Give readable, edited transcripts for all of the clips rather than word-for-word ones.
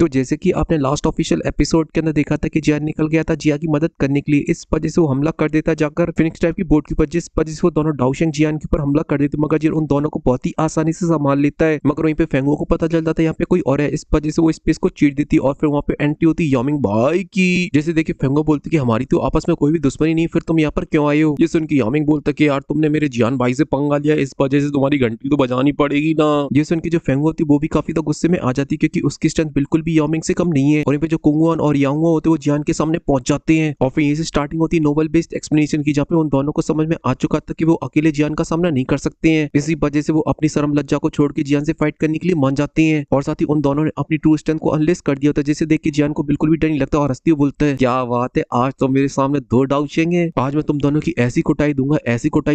तो जैसे कि आपने लास्ट ऑफिशियल एपिसोड के अंदर देखा था कि जियान निकल गया था जिया की मदद करने के लिए, इस वजह से वो हमला कर देता जाकर फिनिक्स टाइप की बोट के ऊपर, जिस वजह से वो दोनों डाउशेंग जियान के ऊपर हमला कर देते, मगर जियान उन दोनों को बहुत ही आसानी से संभाल लेता है। मगर वहीं पे फेंगो को पता चल जाता है यहाँ पे कोई और है, इस वजह से वो स्पेस को चीर देती और फिर वहाँ पे एंट्री होती यामिंग भाई की। जैसे देखिए फेंगो बोलती कि हमारी तो आपस में कोई भी दुश्मनी नहीं, फिर तुम यहाँ पर क्यों आए हो। ये सुन के यामिंग बोलता कि यार तुमने मेरे जियान भाई से पंगा लिया, इस वजह से तुम्हारी घंटी तो बजानी पड़ेगी ना। ये सुन के जो फेंगो होती वो भी काफी तो गुस्से में आ जाती क्योंकि उसकी स्ट्रेंथ बिल्कुल भी यामिंग से कम नहीं है। और यहाँ पे जो कुंगुआन और यांगो होते वो जियान के सामने पहुंच जाते हैं और फिर यहीं से स्टार्टिंग होती है नोबल बेस्ड एक्सप्लेनेशन की, जहाँ पे उन दोनों को समझ में आ चुका था कि वो अकेले जियान का सामना नहीं कर सकते हैं। इसी वजह से वो अपनी शर्म लज्जा को छोड़ के जियान से फाइट करने के लिए मान जाते हैं और साथ ही उन दोनों ने अपनी ट्रू स्ट्रेंथ को अनलेस कर दिया होता है, जिसे देख के जियान को बिल्कुल भी डर नहीं लगता और हंसती हुई बोलता है क्या बात है, आज तो मेरे सामने दो डाउचेंगे हैं, आज मैं तुम दोनों की ऐसी कुटाई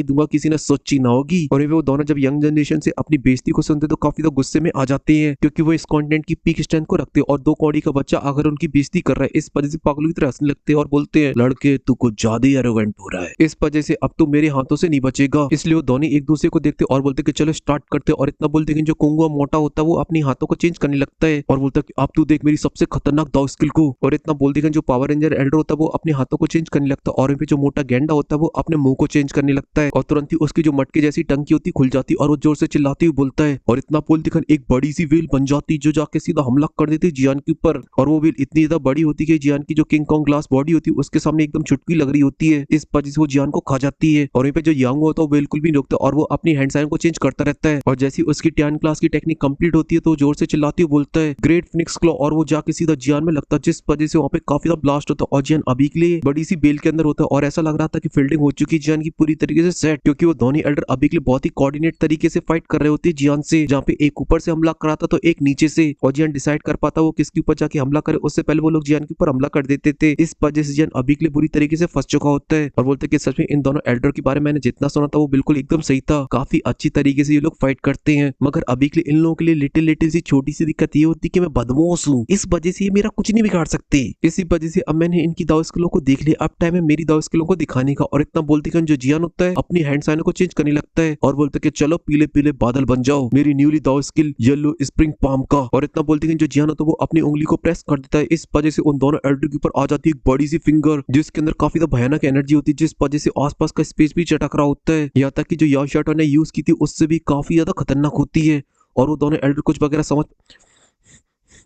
दूंगा किसी ने सोची ना होगी। और वो दोनों जब यंग जनरेशन से अपनी बेइज्जती को सुनते तो काफी तो गुस्से में आ जाते हैं क्योंकि वो इस कंटेंट की पीक स्ट्रेंथ को रखते हैं और 2 कौड़ी का बच्चा अगर उनकी बेइज्जती कर रहा है, इस वजह से पागलों की तरह हंसने लगते हैं और बोलते हैं लड़के तू कुछ ज्यादा ही एरोगेंट हो रहा है, इस वजह से अब तू मेरे हाथों से नहीं बचेगा। इसलिए वो दोनों एक दूसरे को देखते और बोलते कि चलो स्टार्ट करते, और इतना बोलते कि जो कुंगुआ मोटा होता है वो अपने हाथों को चेंज करने लगता है और बोलता है कि अब तू देख मेरी सबसे खतरनाक दाव स्किल को। और इतना बोलते कि जो पावर रेंजर एल्डर होता है वो अपने हाथों को चेंज करने लगता है और जो मोटा गेंडा होता है वो अपने मुंह को चेंज करने लगता है और तुरंत ही उसकी जो मटके जैसी टंकी होती खुल जाती और वो जोर से चिल्लाती हुई बोलता है। और इतना बोलते कि एक बड़ी सी वेल बन जाती जो जाके सीधा हमला कर देती जियान के ऊपर, और वो वेल इतनी ज्यादा बड़ी होती कि जियान की जो किंग कॉन्ग ग्लास बॉडी होती है उसके सामने एकदम चुटकी लग रही होती है, इस वजह से वो जियान को खा जाती है। और वहीं पे जो यांग होता है वो बिल्कुल भी नहीं रुकता और वो अपनी हैंड साइन को चेंज करता रहता है और जैसी उसकी 10 क्लास की टेक्निक कंप्लीट होती है तो जोर से चिल्लाती हुई बोलता है ग्रेट फिनिक्स क्लॉ, और वो जाके सीधा जियान में लगता है, जिस वजह से वहाँ पे काफी ज्यादा ब्लास्ट होता है और जियान अभी के लिए बड़ी सी बेल के अंदर होता है और ऐसा लग रहा था कि फील्डिंग हो चुकी है जियान की पूरी तरीके से सेट, क्योंकि वो दोनों एल्डर अभी के लिए बहुत ही कोऑर्डिनेट तरीके से फाइट कर रहे होते हैं जियान से, जहाँ पे एक ऊपर से हमला कराता तो एक नीचे से, और जियान डिसाइड कर पाता वो किसके ऊपर जाके हमला करे, उससे पहले वो लोग जियान के ऊपर हमला कर देते थे। इस वजह से जियान अभी के लिए बुरी तरीके से फंस चुका होता है और बोलते कि सच में इन दोनों एल्डर के बारे में मैंने जितना सुना था वो बिल्कुल एकदम सही था, काफी अच्छी तरीके से ये लोग फाइट करते हैं, मगर अभी के लिए इन लोगों के लिए लिटिल सी छोटी सी दिक्कत ये होती है कि मैं बदमाश हूँ, इस वजह से ये मेरा कुछ नहीं बिगाड़ सकते। इसी वजह से अब मैंने इनकी दाव स्किलों को देख लिया, अब टाइम है मेरी दाव स्किलों को दिखाने का। और इतना बोलते कि जो जियान होता है अपनी हैंड साइन को चेंज करने लगता है और बोलते कि चलो पीले पीले बादल बन जाओ, मेरी न्यूली दाव स्किल येलो स्प्रिंग पाम का। और इतना बोलते कि जो जियान होता है वो अपनी उंगली को प्रेस कर देता है, इस वजह से उन दोनों एल्डर के ऊपर आ जाती है एक बड़ी सी फिंगर जिसके अंदर काफी भयानक एनर्जी होती है, जिस वजह से आसपास का स्पेस भी चटक रहा होता है, यहाँ तक कि जो याओ शाटो ने यूज की थी उससे भी काफी ज्यादा खतरनाक होती है। और वो दोनों एल्डर कुछ वगैरह समझ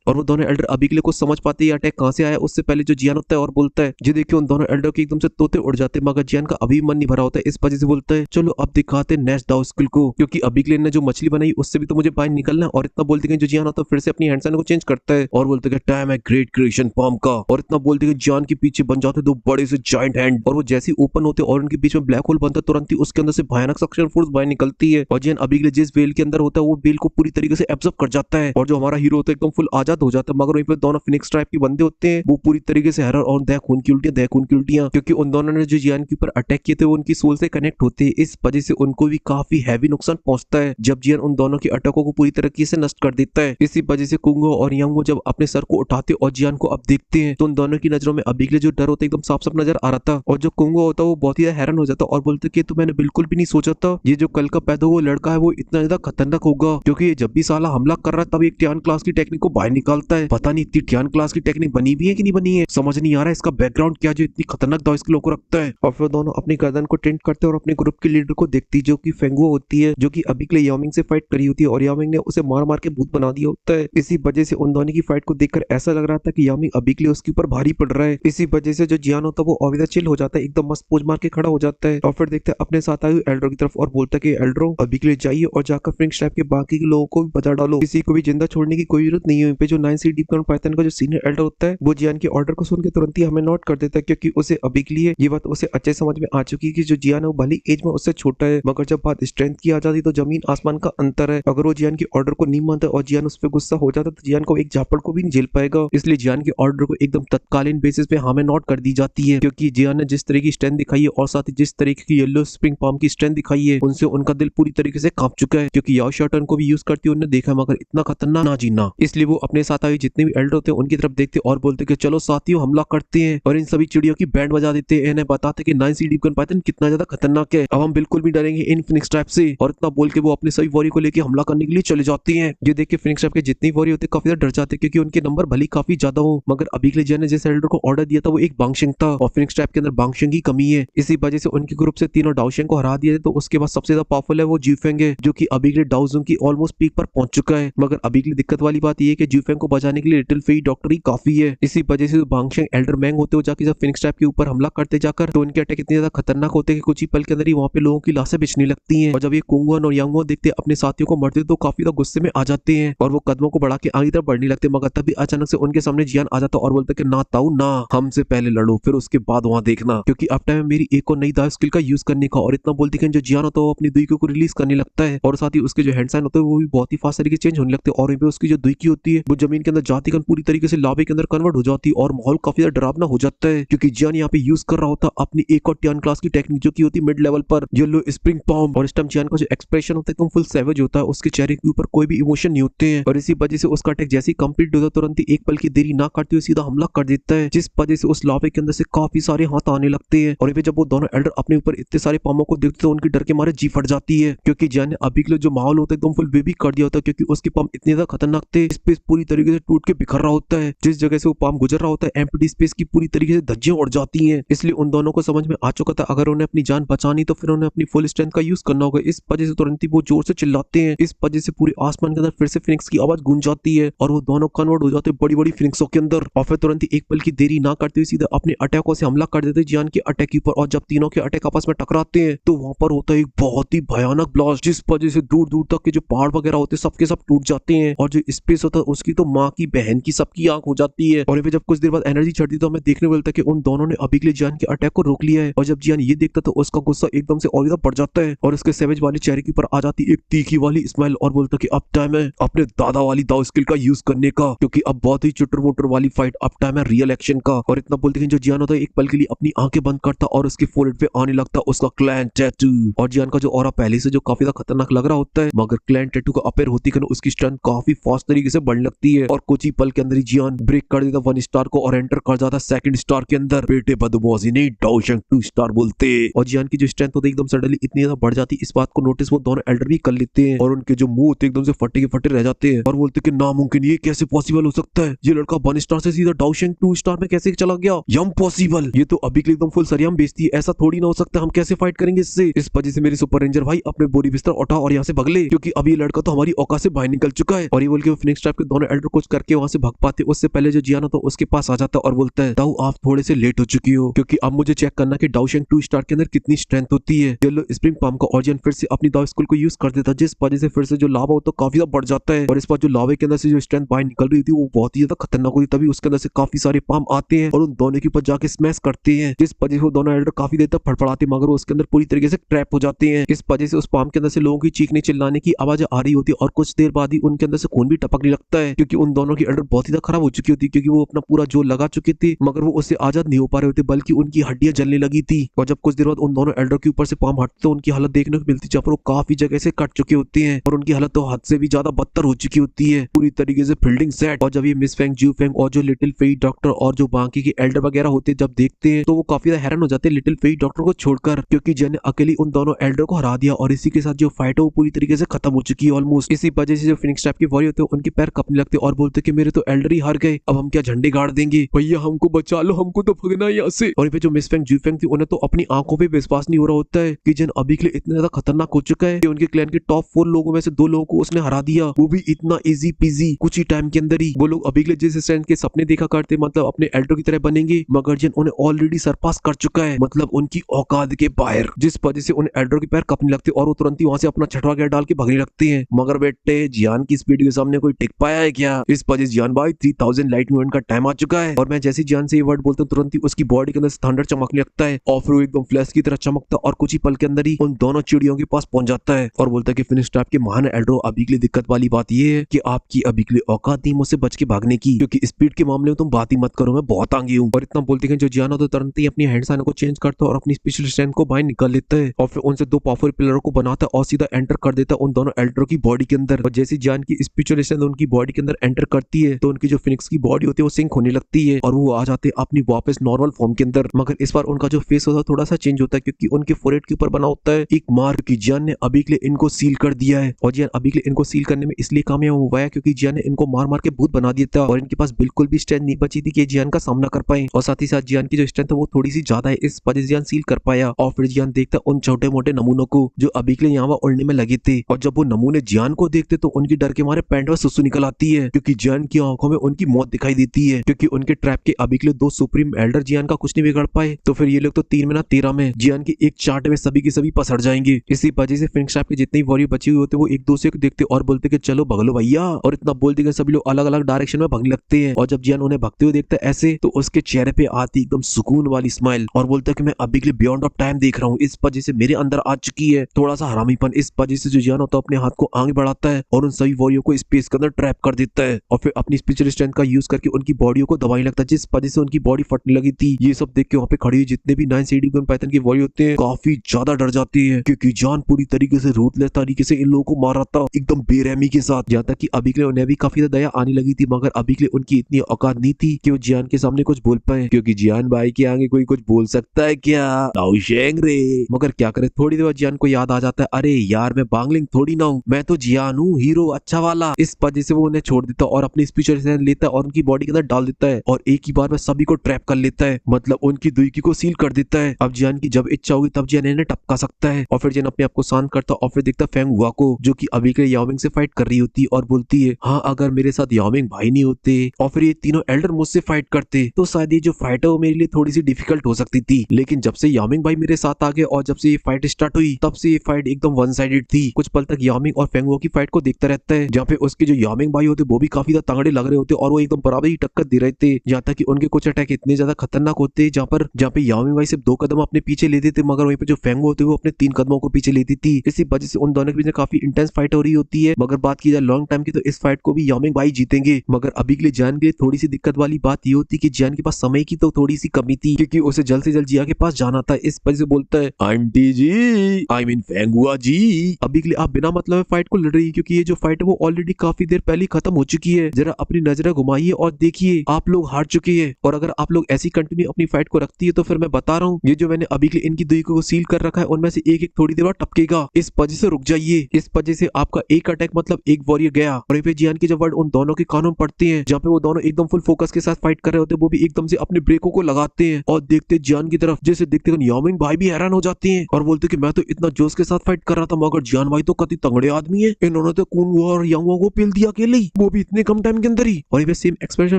अभी के लिए कुछ समझ पाते हैं अटैक कहां से आया उससे पहले जो जियान होता है और बोलता है जी देखिए उन दोनों एल्डर के एकदम से तोते उड़ जाते हैं, मगर जियान का अभी मन नहीं भरा होता है, इस वजह से बोलता है चलो अब दिखाते नेक्स्ट दाव स्किल को, क्योंकि अभी के लिए ने जो मछली बनाई उससे भी तो मुझे बाहर निकलना है। और इतना बोलते हैं जो जियान होता है फिर से अपनी हैंड साइन को चेंज करता है और बोलते हैं टाइम है ग्रेट क्रिएशन पाम का। और इतना बोलते हैं जियान के पीछे बन जाते 2 बड़े से जायंट हैंड और वो जैसे ओपन होते और उनके बीच में ब्लैक होल बनता तुरंत ही उसके अंदर से भयानक सक्शन फोर्स बाहर निकलती है और जियान अभी के लिए जिस बेल के अंदर होता है वो बेल को पूरी तरीके से एब्जॉर्ब कर जाता है और जो हमारा हीरो होता है एकदम फुल आजाद हो जाता है। मगर वहीं पे दोनों फिनिक्स टाइप के बंदे होते हैं वो पूरी तरीके से हैरर और दह खून की उल्टियां, क्योंकि उन दोनों ने जो जियान के ऊपर अटैक किए थे वो उनकी सोल से कनेक्ट होते हैं, इस वजह से उनको भी काफी हैवी नुकसान पहुंचता है जब जियान उन दोनों की अटैकों को पूरी तरीके से नष्ट कर देता है। इसी वजह से कुंगो और यांगो जब अपने सर को उठाते और जियान को अब देखते हैं तो उन दोनों की नजरों में अभी के लिए जो डर होता है एकदम साफ साफ नजर आ रहा था और जो कुंगो होता है वो बहुत ही हैरान हो जाता और बोलते कि तो मैंने बिल्कुल भी नहीं सोचा था ये जो कल का पैदा हुआ लड़का है वो इतना ज्यादा खतरनाक होगा, क्योंकि ये जब भी साला हमला कर रहा है तब एक ट्यान क्लास की टेक्निक को बाहर निकालता है, पता नहीं इतनी ट्यान क्लास की टेक्निक बनी भी है कि नहीं बनी है, समझ नहीं आ रहा है इसका बैकग्राउंड क्या जो इतनी खतरनाक दाव स्किलों को रखता है। और फिर दोनों अपनी गर्दन को टेंट करते हैं और अपने ग्रुप के लीडर को देखती जो कि फेंगुओ होती है, जो कि अभी के लिए यामिंग से फाइट करी होती है और यामिंग ने उसे मार मार के भूत बना दिया होता है। इसी वजह से उन दोनों की फाइट को देखकर ऐसा लग रहा था कि यामिंग अभी के लिए उसके ऊपर भारी पड़ रहा है। इसी वजह से जो जियान होता है वो अविदा चिल हो जाता है, एकदम मस्त पोज मार के खड़ा हो जाता है और फिर देखते हैं अपने साथ आए एल्ड्रो की तरफ और बोलता है कि एल्ड्रो अभी के लिए जाइए और जाकर फ्रिंक्स टाइप के बाकी के लोगों को भी बचा डालो, किसी को भी जिंदा छोड़ने की कोई जरूरत नहीं है। पे जो 9C डीप पाइथन का जो सीनियर एल्डर होता है वो जियान के ऑर्डर को सुन के तुरंत ही हमें नोट कर देता है, क्योंकि उसे अभी के लिए ये बात उसे अच्छे समझ में आ चुकी है कि जो जियान है वो भली एज में उससे छोटा है, मगर जब बात स्ट्रेंथ की आ जाती तो जमीन आसमान का अंतर है। अगर वो जियान के ऑर्डर को नहीं मानता और जियान उस पर गुस्सा हो जाता तो जियान को एक झापड़ को भी नहीं झेल पाएगा, इसलिए जियान के ऑर्डर को एकदम तत्कालीन बेसिस पे हमें नोट कर दी जाती है, क्योंकि जियान ने जिस तरह की स्ट्रेंथ दिखाई है और साथ ही जिस तरीके की येलो स्प्रिंग पाम की स्ट्रेंथ दिखाई है उनसे उनका दिल पूरी तरीके से कांप चुका है, क्योंकि याओ शाटन को भी यूज करती उन्होंने देखा मगर इतना खतरनाक ना जीना, इसलिए वो अपने अपने साथ आए जितने भी एल्डर होते हैं उनकी तरफ देखते और बोलते कि चलो साथियों हमला करते हैं, और इन सभी चिड़ियों की बैंड बजा देते हैं। इन्हें बताते कि 9 सीडी गन पाइथन कितना ज्यादा खतरनाक है, अब हम बिल्कुल भी डरेंगे इन फिनिक्स ट्रैप से। और इतना बोल के वो अपने सभी वॉरियर को लेके हमला करने के लिए चले जाते हैं। ये देख के फिनिक्स ट्रैप के जितनी वॉरियर होते काफी ज्यादा डर जाते हैं, क्योंकि उनके नंबर भले काफी ज्यादा हो, मगर अभी के लिए जिन ने जिस एल्डर को ऑर्डर दिया था वो एक बांगशेंग था, और फिनिक्स ट्रैप के अंदर बांगशेंग की कमी है। इसी वजह से उनके ग्रुप से तीनों डाओशेंग को हरा दिया। तो उसके बाद सबसे ज्यादा पावरफुल है वो ज्यूफेंग है, जो कि अभी के लिए डाओजुंग की ऑलमोस्ट पीक पर पहुंच चुका है। मगर अभी के लिए दिक्कत वाली बात ये है कि ज्यूफेंग को बचाने के लिए लिटिल फेई डॉक्टर ही काफी है। इसी वजह से बांगशेंग एल्डर मैंग होते हो जाके जब फिनिक्स ट्रैप के ऊपर हमला करते जाकर, तो उनके अटैक इतने ज्यादा खतरनाक होते हैं कि कुछ ही पल के अंदर ही वहाँ पे लोगों की लाशें बिछने लगती हैं। और जब ये कुंगवन और यांगवन देखते अपने साथियों को मरते तो काफी ज्यादा गुस्से में आ जाते हैं, और वो कदमों को बढ़ा के आगे तरफ बढ़ने लगते। मगर तभी अचानक से उनके सामने जियान आ जाता और बोलता कि ना ताऊ ना, हमसे पहले लड़ो, फिर उसके बाद वहाँ देखना, क्योंकि अब टाइम है मेरी एक और नई दाव स्किल का यूज करने का। और इतना बोलते कि जो जियान होता है वो अपनी दुई को रिलीज करने लगता है, और साथ ही उसके जो हैंड साइन होते हैं वो भी बहुत ही फास्ट तरीके से चेंज होने लगते हैं। और वहीं पे उसकी जो दुई की होती है वो जमीन के अंदर जाती कन पूरी तरीके से लावे के अंदर कन्वर्ट हो जाती है, और माहौल काफी ज्यादा डरावना हो जाता है, क्योंकि जियान यहाँ पे यूज कर रहा होता अपनी एक और टियान क्लास की टेक्निक, जो की होती मिड लेवल पर येलो स्प्रिंग पॉम। और इस टाइम जियान का जो एक्सप्रेशन होता है एकदम फुल सैवेज होता है, उसके चेहरे के ऊपर कोई भी इमोशन नहीं होते हैं। और इसी वजह से उसका अटैक जैसे ही कंप्लीट होता है तुरंत ही एक पल की देरी ना करते हुए सीधा हमला कर देता है, जिस वजह से उस लावे के अंदर से काफी सारे हाथ आने लगते हैं। और जब वो दोनों एल्डर अपने ऊपर इतने सारे पामों को देखते तो उनके डर के मारे जी फट जाती है, क्योंकि जियान ने अभी के लिए जो माहौल होता है एकदम फुल बेबी कर दिया होता है, क्योंकि उसके पाम इतने ज्यादा खतरनाक थे, स्पेस पूरी तरीके से टूट के बिखर रहा होता है। जिस जगह से वो पाम गुजर रहा होता है एम्प्टी स्पेस की पूरी तरीके से धज्जियां उड़ जाती हैं। इसलिए उन दोनों को समझ में आ चुका था अगर उन्हें अपनी जान बचानी तो फिर उन्हें अपनी फुल स्ट्रेंथ का यूज करना होगा। इस वजह से तुरंत ही वो जोर से चिल्लाते हैं। इस वजह से पूरे आसमान के अंदर फिर से फिनिक्स की आवाज गूंज जाती है, और वो दोनों कन्वर्ट हो जाते हैं बड़ी बड़ी फिनिक्सों के अंदर। और फिर तुरंत ही एक पल की देरी ना करते हुए सीधा अपने अटैकों से हमला कर देते जियान के अटैक के ऊपर। और जब तीनों के अटैक आपस में टकराते हैं तो वहां पर होता है एक बहुत ही भयानक ब्लास्ट, जिस वजह से दूर दूर तक के जो पहाड़ वगैरह होते हैं सबके सब टूट जाते हैं, और जो स्पेस होता है उसकी तो माँ की बहन की सबकी आंख हो जाती है। और फिर जब कुछ देर बाद एनर्जी चढ़ती तो हमें देखने को मिलता है कि उन दोनों ने अभी के लिए जियान के अटैक को रोक लिया है। और जब जियान ये देखता तो उसका गुस्सा एकदम से और ज्यादा बढ़ जाता है, और उसके सेवेज वाले चेहरे के ऊपर आ जाती एक तीखी वाली स्माइल, और बोलता कि अब टाइम है अपने दादा वाली दाव स्किल का यूज करने का, क्योंकि अब बहुत ही चुटर मुटर वाली फाइट, अब टाइम है रियल एक्शन का। और इतना बोलते हैं जो जियान होता है एक पल के लिए अपनी आंखें बंद करता और उसके फोrehead पे आने लगता उसका क्लैन टैटू। और जियान का जो ऑरा पहले से जो काफी ज्यादा खतरनाक लग रहा होता है, मगर क्लैन टैटू का अपेयर होती है उसकी स्ट्रेंथ काफी फास्ट तरीके से बढ़ने लगती है, और कुछ ही पल के अंदर ही जियान ब्रेक कर देता 1 स्टार को और एंटर कर जाता 2nd स्टार के अंदर। बेटे बदमाशी नहीं, डाओशेंग 2 स्टार बोलते। और जियान की जो स्ट्रेंथ होती है एकदम सडनली इतनी ज्यादा बढ़ जाती है, इस बात को नोटिस वो दोनों एल्डर भी कर लेते हैं, और उनके जो मुंह होते एकदम से फटे के फटे रह जाते हैं, और बोलते कि नामुमकिन, ये कैसे पॉसिबल हो सकता है, ये लड़का 1 स्टार से सीधा डाओशेंग 2 स्टार में कैसे चला गया, यम पॉसिबल, ये तो अभी के लिए एकदम फुल सरियम बेचती है, ऐसा थोड़ी ना हो सकता, हम कैसे फाइट करेंगे इससे। इस वजह से मेरे सुपर रेंजर भाई अपने बोरी बिस्तर उठा और यहाँ से भाग ले, क्योंकि अब ये लड़का तो हमारी औकात से बाहर निकल चुका है। और ये बोल के फिनिक्स ट्रैप के दोनों एल्डर कुछ करके वहां से भाग पाते, उससे पहले जो जियान तो उसके पास आ जाता और बोलता है ताऊ आप थोड़े से लेट हो चुकी हो, क्योंकि अब मुझे चेक करना कि डाओशेंग 2 स्टार के अंदर कितनी स्ट्रेंथ होती है। येलो स्प्रिंग पाम का और जियान फिर से अपनी दाव स्किल को यूज कर देता, जिस वजह से फिर से जो लावा होता काफी ज्यादा बढ़ जाता है, और इस बार जो लावे के अंदर से जो स्ट्रेंथ बाहर निकल रही थी वो बहुत ही ज्यादा खतरनाक होती, तभी उसके अंदर से काफी सारे पाम आते हैं और उन दोनों के ऊपर जाके स्मैश करते हैं, जिस वजह से वो दोनों एल्डर काफी देर तक फड़फड़ाते मगर वो उसके अंदर पूरी तरीके से ट्रैप हो जाते हैं। इस वजह से उस पाम के अंदर से लोगों की चीखने चिल्लाने की आवाज आ रही होती है, और कुछ देर बाद ही उनके अंदर से खून भी टपकने लगता है, क्योंकि उन दोनों की एल्डर बहुत ही ज्यादा खराब हो चुकी होती, क्योंकि वो अपना पूरा जोर लगा चुके थे मगर वो उससे आजाद नहीं हो पा रहे होते, बल्कि उनकी हड्डियां जलने लगी थी। और जब कुछ देर बाद उन दोनों एल्डर के ऊपर से पाम हटते तो उनकी हालत देखने को मिलती जहाँ पर वो काफी जगह से कट चुके होते हैं, और उनकी हालत तो हद से भी ज्यादा बदतर हो चुकी होती है, पूरी तरीके से फील्डिंग सेट। और जब ये मिस फेंग, जू फेंग और जो लिटिल फेई डॉक्टर और जो बाकी के एल्डर वगैरह होते जब देखते हैं तो वो काफी ज्यादा हैरान हो जाते हैं लिटिल फेई डॉक्टर को छोड़कर, क्योंकि जिन ने अकेली उन दोनों एल्डर को हरा दिया, और इसी के साथ जो फाइट है वो पूरी तरीके से खत्म हो चुकी है ऑलमोस्ट। इसी वजह से जो फिनिक्स ट्रैप के वॉरियर होते हैं उनके पैर कपने लगते और बोलते कि मेरे तो एल्डर ही हार गए, अब हम क्या झंडे गाड़ देंगे, भैया हमको बचा लो, हमको तो भगना है यहाँ से। और जो मिस फेंग, जू फेंग थी उन्हें तो अपनी आंखों पे विश्वास नहीं हो रहा होता है कि जिन अभी के लिए इतना ज्यादा खतरनाक हो चुका है कि उनके क्लैन के टॉप 4 लोगों में से 2 लोगों को उसने हरा दिया, वो भी इतना इजी पीजी कुछ ही टाइम के अंदर ही। वो लोग अभी के लिए जिस स्ट्रेंथ के सपने देखा करते मतलब अपने एल्डर की तरह बनेंगे, मगर जिन उन्हें ऑलरेडी सरपास कर चुका है, मतलब उनकी औकात के बाहर, जिस वजह से उन एल्डर के पैर कपने लगते और वो तुरंत ही वहां से अपना छठवा गैर डाल के भागने लगते हैं। मगर बेटे जियान की स्पीड के सामने कोई टिक पाया है क्या? इस वजह से जियान भाई 3000 लाइट मूवमेंट का टाइम आ चुका है, और मैं जैसे जियान से ये वर्ड बोलता हूँ तुरंत ही उसकी बॉडी के अंदर थंडर चमकने लगता है और फिर वो एकदम फ्लैश की तरह चमकता और कुछ ही पल के अंदर ही उन दोनों चिड़ियों के पास पहुंच जाता है और बोलता है कि फिनिक्स ट्रैप के महान एल्डर, अभी के लिए दिक्कत वाली बात ये है कि आपकी अभी के लिए औकात नहीं मुझसे बच के भागने की, क्योंकि स्पीड के मामले में तुम बात ही मत करो, मैं बहुत आगे हूँ। और इतना बोलते हैं जो जियान तो तुरंत ही अपनी हैंड साइन को चेंज करता है और अपनी स्पेशल स्ट्रेंथ को बाहर निकाल लेता है और फिर उनसे 2 पावरफुल पिलरों को बनाता है और सीधा एंटर कर देता है उन दोनों एल्डर की बॉडी के अंदर। और जैसे जियान की स्पेशल स्ट्रेंथ उनकी बॉडी के अंदर अंदर एंटर करती है तो उनकी जो फिनिक्स की बॉडी होती है वो सिंक होने लगती है और वो आ जाते हैं अपनी वापस नॉर्मल फॉर्म के अंदर। मगर इस बार उनका जो फेस होता है थोड़ा सा चेंज होता है क्योंकि उनके फोरहेड के ऊपर बना होता है एक मार्क की जियान ने अभी के लिए इनको सील कर दिया है। और जियान अभी के लिए इनको सील करने में इसलिए कामयाब हुआ है क्योंकि जियान ने इनको मार मार के भूत बना दिया था और इनके पास बिल्कुल भी स्ट्रेंथ नहीं बची थी कि जियान का सामना कर पाए। और साथ ही साथ जियान की जो स्ट्रेंथ है वो थोड़ी सी ज्यादा है, इस वजह से जियान सील कर पाया। और फिर जियान देखता उन छोटे मोटे नमूनों को जो अभी के लिए यहाँ उड़ने में लगे थे और जब वो नमूने जियान को देखते तो उनकी डर के मारे पैंट में सुसु निकल आती है क्योंकि जियान की आंखों में उनकी मौत दिखाई देती है क्योंकि उनके ट्रैप के अभी के लिए दो सुप्रीम एल्डर जियान का कुछ नहीं बिगाड़ पाए। तो फिर ये लोग तो 3 में ना 13 में जियान की एक चार्ट में सभी के सभी पसड़ जाएंगे। इसी वजह से फिनिक्स ट्रैप के जितने वॉरियर बचे हुए होते हैं वो एक दूसरे को देखते और बोलते कि चलो भगलो भैया, और इतना बोलते कि सभी लोग अलग अलग डायरेक्शन में भागने लगते हैं। और जब जियान उन्हें भागते हुए देखता है ऐसे तो उसके चेहरे पे आती एकदम सुकून वाली स्माइल और बोलता है कि मैं अभी के लिए बियॉन्ड ऑफ टाइम देख रहा हूँ, इस वजह से मेरे अंदर आ चुकी है थोड़ा सा हरामीपन। इस वजह से जो जियान होता है अपने हाथ को आगे बढ़ाता है और उन सभी वॉरियर को स्पेस के अंदर ट्रैप कर देता है और फिर अपनी स्पेशल स्ट्रेंथ का यूज करके उनकी बॉडियों को दबाने लगता है जिस वजह से उनकी बॉडी फटने लगी थी। ये सब देख के वहाँ पे खड़ी हुई जितने भी 9 सीडी गन पाइथन के वॉरियर होते हैं काफी ज्यादा डर जाते हैं क्योंकि जान पूरी तरीके से रूथलेस तरीके से इन लोगों को मार रहा था एकदम बेरहमी के साथ। यहाँ तक कि अभी के लिए उन्हें भी काफी ज्यादा दया आने लगी थी मगर अभी के लिए उनकी इतनी औकात नहीं थी कि वो जियान के सामने कुछ बोल पाए क्योंकि जियान भाई के आगे कोई कुछ बोल सकता है क्या, दाओशेंग रे। मगर क्या करे, थोड़ी देर बाद जियान को याद आ जाता है अरे यार मैं बांगलिंग थोड़ी ना हूँ, मैं तो जियान हूँ हीरो अच्छा वाला। इस वजह से वो उन्हें छोड़ देता और अपनी स्पेशल स्ट्रेंथ लेता है और उनकी बॉडी के अंदर डाल देता है और एक ही बार में सभी को ट्रैप कर लेता है, मतलब उनकी दुईकी को सील कर देता है। अब जियान की जब इच्छा होगी तब जियान इन्हें टपका सकता है। और फिर जियान अपने आप को शांत करता और फिर देखता फेंग हुआ को जो कि अभी के याओमिंग से फाइट कर रही होती और बोलती है हाँ अगर मेरे साथ याओमिंग भाई नहीं होते और फिर ये तीनों एल्डर मुझसे फाइट करते तो शायद ये जो फाइट है वो मेरे लिए थोड़ी सी डिफिकल्ट हो सकती थी, लेकिन जब से याओमिंग भाई मेरे साथ आ गए और जब से ये फाइट स्टार्ट हुई तब से ये फाइट एकदम वन साइडेड थी। कुछ पल तक याओमिंग और फेंगुओ की फाइट को देखता रहता है जहाँ पे उसके जो याओमिंग भाई होते वो भी काफी ज्यादा तगड़े लग रहे होते और वो एकदम बराबर ही टक्कर दे रहे थे। यहाँ तक कि उनके कुछ अटैक इतने ज्यादा खतरनाक होते जहाँ पे याओमिंग भाई सिर्फ 2 कदम अपने पीछे लेते थे मगर वहीं पे जो फेंगुओ होते वो अपने 3 कदमों को पीछे लेती थी। इसी वजह से उन दोनों के बीच काफी इंटेंस फाइट हो रही होती है। मगर बात की जाए लॉन्ग टाइम की तो इस फाइट को भी याओमिंग भाई जीतेंगे। मगर अभी के लिए जियान के लिए थोड़ी सी दिक्कत वाली बात ये होती कि जियान के पास समय की तो थोड़ी सी कमी थी क्योंकि उसे जल्द से जल्द जिया के पास जाना था। इस वजह से बोलता है आंटी जी आई मीन फेंगुआ जी अभी के लिए आप बिना मतलब फाइट को लड़ रही है क्योंकि ये जो फाइट है वो ऑलरेडी काफी देर पहले खत्म हो चुकी है। जरा अपनी नजरें घुमाइए और देखिए आप लोग हार चुके हैं और अगर आप लोग ऐसी कंटिन्यू अपनी फाइट को रखती है तो फिर मैं बता रहा हूँ ये जो मैंने अभी के लिए इनकी दुई को सील कर रखा है उनमें से एक एक थोड़ी देर बाद टपकेगा। इस वजह से रुक जाइए। इस वजह से आपका एक अटैक मतलब एक वॉरियर गया। और फिर जियान के जब वर्ड उन दोनों के कानों पड़ते हैं जहाँ पे वो दोनों एकदम फुल फोकस के साथ फाइट कर रहे होते हैं वो भी एकदम से अपने ब्रेकों को लगाते हैं और देखते जियान की तरफ जैसे देखते याओमिंग भाई भी हैरान हो जाते हैं और बोलते कि मैं तो इतना जोश के साथ फाइट कर रहा था मगर जियान भाई तो कति तगड़े आदमी है, इन्होंने तो कून हुआ और यांग को पेल दिया अकेले ही वो भी इतने कम टाइम के अंदर ही। और ये सेम एक्सप्रेशन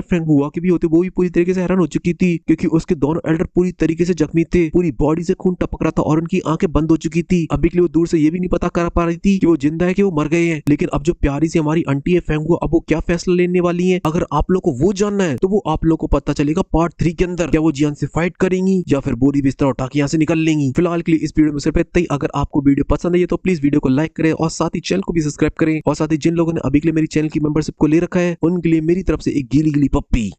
फ्रैंक हुआ के भी होते वो भी पूरी तरीके से हैरान हो चुकी थी क्योंकि उसके दोनों एल्डर पूरी तरीके से जख्मी थे, पूरी बॉडी से खून टपक रहा था और उनकी आंखें बंद हो चुकी थी। अभी के लिए वो दूर से ये भी नहीं पता कर पा रही थी कि वो जिंदा है कि वो मर गए हैं। लेकिन अब जो प्यारी सी हमारी आंटी है फेंगुआ अब वो क्या फैसला लेने वाली है अगर आप लोग को वो जानना है तो वो आप लोग को पता चलेगा पार्ट 3 के अंदर। क्या वो जियान से फाइट करेंगी या फिर बोरी बिस्तर उठा के यहाँ से निकल लेंगी। फिलहाल के लिए इस वीडियो में सिर्फ इतना ही। अगर आपको वीडियो पसंद है तो प्लीज वीडियो को लाइक करें और साथ ही चैनल को भी सब्सक्राइब करें और साथ ही जिन लोगों ने अभी के लिए मेरी चैनल की मेंबरशिप को ले रखा है उनके लिए मेरी तरफ से एक गीली गीली पप्पी।